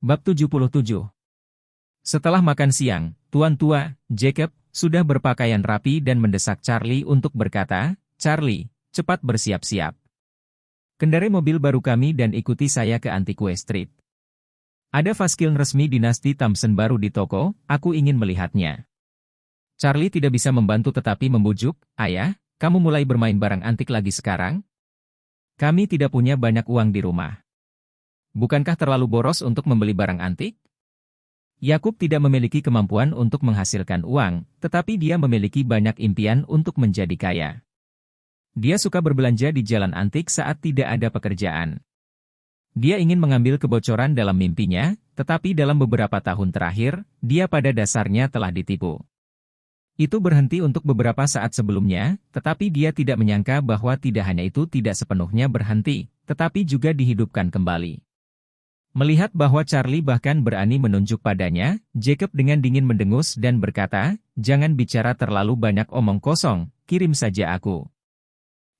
Bab 77. Setelah makan siang, Tuan Tua, Jacob, sudah berpakaian rapi dan mendesak Charlie untuk berkata, "Charlie, cepat bersiap-siap. Kendarai mobil baru kami dan ikuti saya ke Antique Street. Ada faskil resmi dinasti Thompson baru di toko, aku ingin melihatnya." Charlie tidak bisa membantu tetapi membujuk, "Ayah, kamu mulai bermain barang antik lagi sekarang? Kami tidak punya banyak uang di rumah. Bukankah terlalu boros untuk membeli barang antik?" Yakub tidak memiliki kemampuan untuk menghasilkan uang, tetapi dia memiliki banyak impian untuk menjadi kaya. Dia suka berbelanja di jalan antik saat tidak ada pekerjaan. Dia ingin mengambil kebocoran dalam mimpinya, tetapi dalam beberapa tahun terakhir, dia pada dasarnya telah ditipu. Itu berhenti untuk beberapa saat sebelumnya, tetapi dia tidak menyangka bahwa tidak hanya itu tidak sepenuhnya berhenti, tetapi juga dihidupkan kembali. Melihat bahwa Charlie bahkan berani menunjuk padanya, Jacob dengan dingin mendengus dan berkata, "Jangan bicara terlalu banyak omong kosong, kirim saja aku."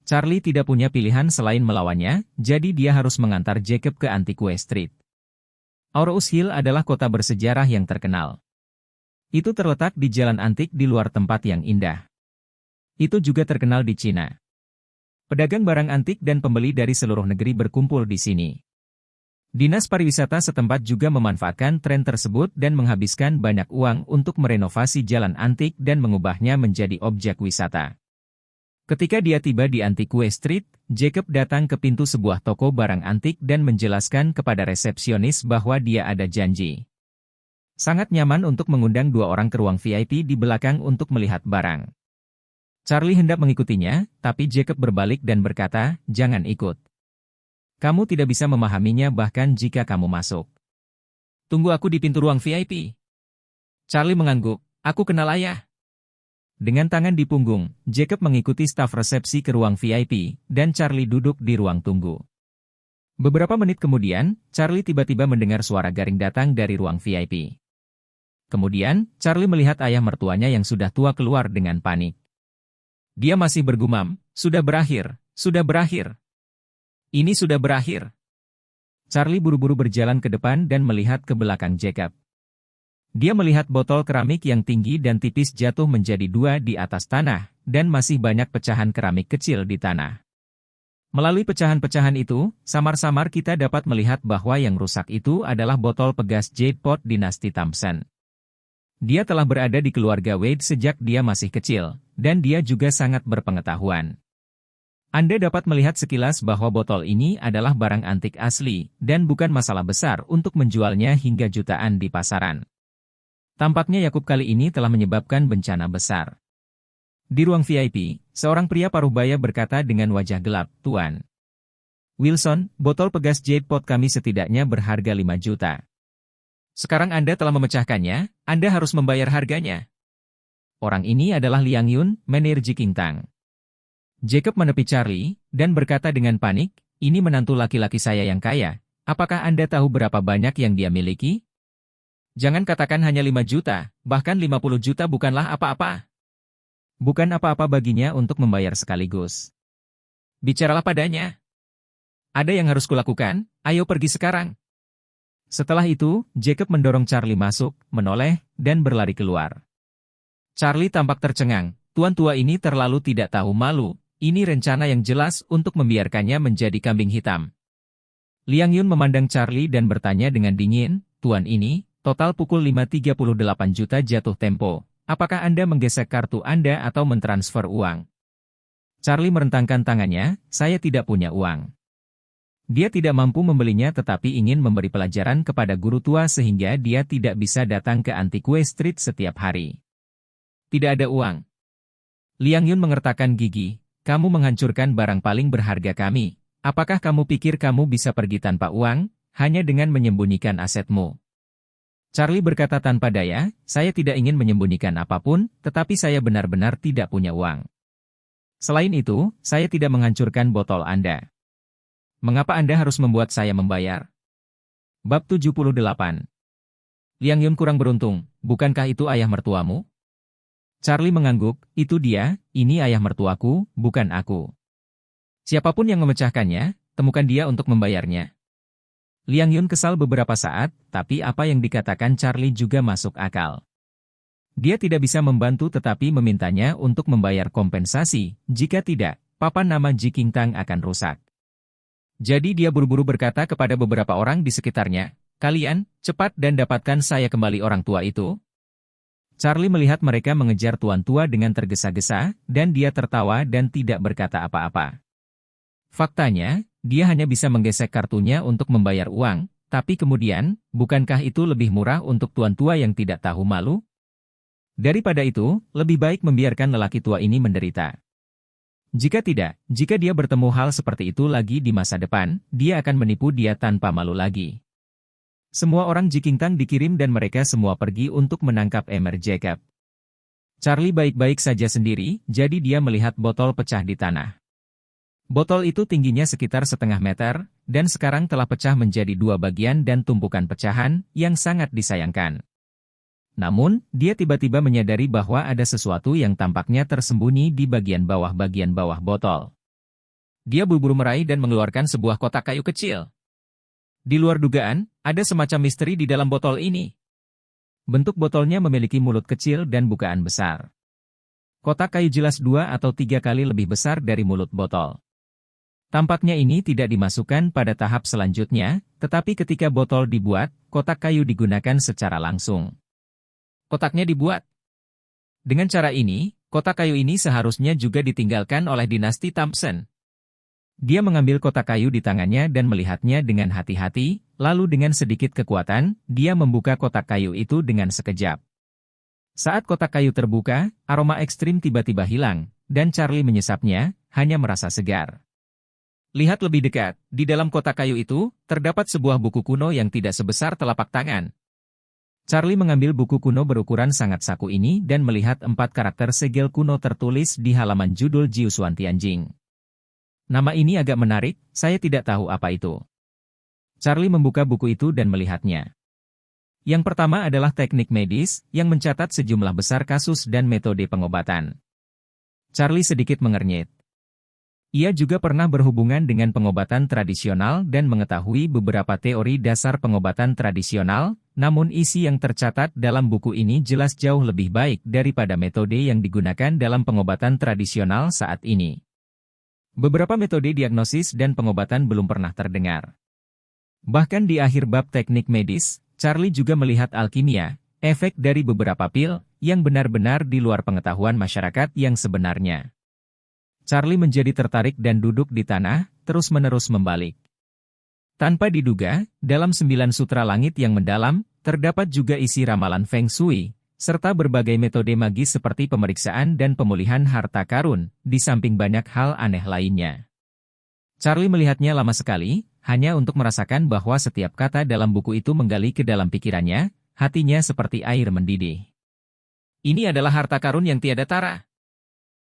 Charlie tidak punya pilihan selain melawannya, jadi dia harus mengantar Jacob ke Antique Street. Aurous Hill adalah kota bersejarah yang terkenal. Itu terletak di jalan antik di luar tempat yang indah. Itu juga terkenal di Cina. Pedagang barang antik dan pembeli dari seluruh negeri berkumpul di sini. Dinas pariwisata setempat juga memanfaatkan tren tersebut dan menghabiskan banyak uang untuk merenovasi jalan antik dan mengubahnya menjadi objek wisata. Ketika dia tiba di Antique Street, Jacob datang ke pintu sebuah toko barang antik dan menjelaskan kepada resepsionis bahwa dia ada janji. Sangat nyaman untuk mengundang dua orang ke ruang VIP di belakang untuk melihat barang. Charlie hendak mengikutinya, tapi Jacob berbalik dan berkata, "Jangan ikut. Kamu tidak bisa memahaminya bahkan jika kamu masuk. Tunggu aku di pintu ruang VIP." Charlie mengangguk, "Aku kenal ayah." Dengan tangan di punggung, Jacob mengikuti staf resepsi ke ruang VIP, dan Charlie duduk di ruang tunggu. Beberapa menit kemudian, Charlie tiba-tiba mendengar suara garing datang dari ruang VIP. Kemudian, Charlie melihat ayah mertuanya yang sudah tua keluar dengan panik. Dia masih bergumam, "Sudah berakhir, sudah berakhir. Ini sudah berakhir." Charlie buru-buru berjalan ke depan dan melihat ke belakang Jacob. Dia melihat botol keramik yang tinggi dan tipis jatuh menjadi dua di atas tanah, dan masih banyak pecahan keramik kecil di tanah. Melalui pecahan-pecahan itu, samar-samar kita dapat melihat bahwa yang rusak itu adalah botol pegas Jade Pot dinasti Thompson. Dia telah berada di keluarga Wade sejak dia masih kecil, dan dia juga sangat berpengetahuan. Anda dapat melihat sekilas bahwa botol ini adalah barang antik asli, dan bukan masalah besar untuk menjualnya hingga jutaan di pasaran. Tampaknya Yakub kali ini telah menyebabkan bencana besar. Di ruang VIP, seorang pria paruh baya berkata dengan wajah gelap, "Tuan Wilson, botol pegas Jade Pot kami setidaknya berharga 5 juta. Sekarang Anda telah memecahkannya, Anda harus membayar harganya." Orang ini adalah Liang Yun, Menir Jikingtang. Jacob menepi Charlie, dan berkata dengan panik, "Ini menantu laki-laki saya yang kaya. Apakah Anda tahu berapa banyak yang dia miliki? Jangan katakan hanya 5 juta, bahkan 50 juta bukanlah apa-apa. Bukan apa-apa baginya untuk membayar sekaligus. Bicaralah padanya. Ada yang harus kulakukan, ayo pergi sekarang." Setelah itu, Jacob mendorong Charlie masuk, menoleh, dan berlari keluar. Charlie tampak tercengang, "Tuan tua ini terlalu tidak tahu malu. Ini rencana yang jelas untuk membiarkannya menjadi kambing hitam." Liang Yun memandang Charlie dan bertanya dengan dingin, "Tuan ini, total pukul 5.38 juta jatuh tempo. Apakah Anda menggesek kartu Anda atau mentransfer uang?" Charlie merentangkan tangannya, "Saya tidak punya uang." Dia tidak mampu membelinya tetapi ingin memberi pelajaran kepada guru tua sehingga dia tidak bisa datang ke Antique Street setiap hari. "Tidak ada uang." Liang Yun mengertakkan gigi, "Kamu menghancurkan barang paling berharga kami. Apakah kamu pikir kamu bisa pergi tanpa uang, hanya dengan menyembunyikan asetmu?" Charlie berkata tanpa daya, "Saya tidak ingin menyembunyikan apapun, tetapi saya benar-benar tidak punya uang. Selain itu, saya tidak menghancurkan botol Anda. Mengapa Anda harus membuat saya membayar?" Bab 78. Liang Yun kurang beruntung, bukankah itu ayah mertuamu? Charlie mengangguk, "Itu dia, ini ayah mertuaku, bukan aku. Siapapun yang memecahkannya, temukan dia untuk membayarnya." Liang Yun kesal beberapa saat, tapi apa yang dikatakan Charlie juga masuk akal. Dia tidak bisa membantu tetapi memintanya untuk membayar kompensasi, jika tidak, papan nama Ji Qingtang akan rusak. Jadi dia buru-buru berkata kepada beberapa orang di sekitarnya, "Kalian, cepat dan dapatkan saya kembali orang tua itu." Charlie melihat mereka mengejar tuan tua dengan tergesa-gesa, dan dia tertawa dan tidak berkata apa-apa. Faktanya, dia hanya bisa menggesek kartunya untuk membayar uang, tapi kemudian, bukankah itu lebih murah untuk tuan tua yang tidak tahu malu? Daripada itu, lebih baik membiarkan lelaki tua ini menderita. Jika tidak, jika dia bertemu hal seperti itu lagi di masa depan, dia akan menipu dia tanpa malu lagi. Semua orang Ji Qingtang dikirim dan mereka semua pergi untuk menangkap Emer Jacob. Charlie baik-baik saja sendiri, jadi dia melihat botol pecah di tanah. Botol itu tingginya sekitar setengah meter, dan sekarang telah pecah menjadi dua bagian dan tumpukan pecahan, yang sangat disayangkan. Namun, dia tiba-tiba menyadari bahwa ada sesuatu yang tampaknya tersembunyi di bagian bawah botol. Dia buru-buru meraih dan mengeluarkan sebuah kotak kayu kecil. Di luar dugaan, ada semacam misteri di dalam botol ini. Bentuk botolnya memiliki mulut kecil dan bukaan besar. Kotak kayu jelas 2 atau 3 kali lebih besar dari mulut botol. Tampaknya ini tidak dimasukkan pada tahap selanjutnya, tetapi ketika botol dibuat, kotak kayu digunakan secara langsung. Kotaknya dibuat. Dengan cara ini, kotak kayu ini seharusnya juga ditinggalkan oleh dinasti Thompson. Dia mengambil kotak kayu di tangannya dan melihatnya dengan hati-hati, lalu dengan sedikit kekuatan, dia membuka kotak kayu itu dengan sekejap. Saat kotak kayu terbuka, aroma ekstrim tiba-tiba hilang, dan Charlie menyesapnya, hanya merasa segar. Lihat lebih dekat, di dalam kotak kayu itu, terdapat sebuah buku kuno yang tidak sebesar telapak tangan. Charlie mengambil buku kuno berukuran sangat saku ini dan melihat 4 karakter segel kuno tertulis di halaman judul Jiusuan Tianjing. Nama ini agak menarik, saya tidak tahu apa itu. Charlie membuka buku itu dan melihatnya. Yang pertama adalah teknik medis, yang mencatat sejumlah besar kasus dan metode pengobatan. Charlie sedikit mengernyit. Ia juga pernah berhubungan dengan pengobatan tradisional dan mengetahui beberapa teori dasar pengobatan tradisional, namun isi yang tercatat dalam buku ini jelas jauh lebih baik daripada metode yang digunakan dalam pengobatan tradisional saat ini. Beberapa metode diagnosis dan pengobatan belum pernah terdengar. Bahkan di akhir bab teknik medis, Charlie juga melihat alkimia, efek dari beberapa pil, yang benar-benar di luar pengetahuan masyarakat yang sebenarnya. Charlie menjadi tertarik dan duduk di tanah, terus-menerus membalik. Tanpa diduga, dalam 9 sutra langit yang mendalam, terdapat juga isi ramalan Feng Shui, serta berbagai metode magis seperti pemeriksaan dan pemulihan harta karun, di samping banyak hal aneh lainnya. Charlie melihatnya lama sekali, hanya untuk merasakan bahwa setiap kata dalam buku itu menggali ke dalam pikirannya, hatinya seperti air mendidih. Ini adalah harta karun yang tiada tara.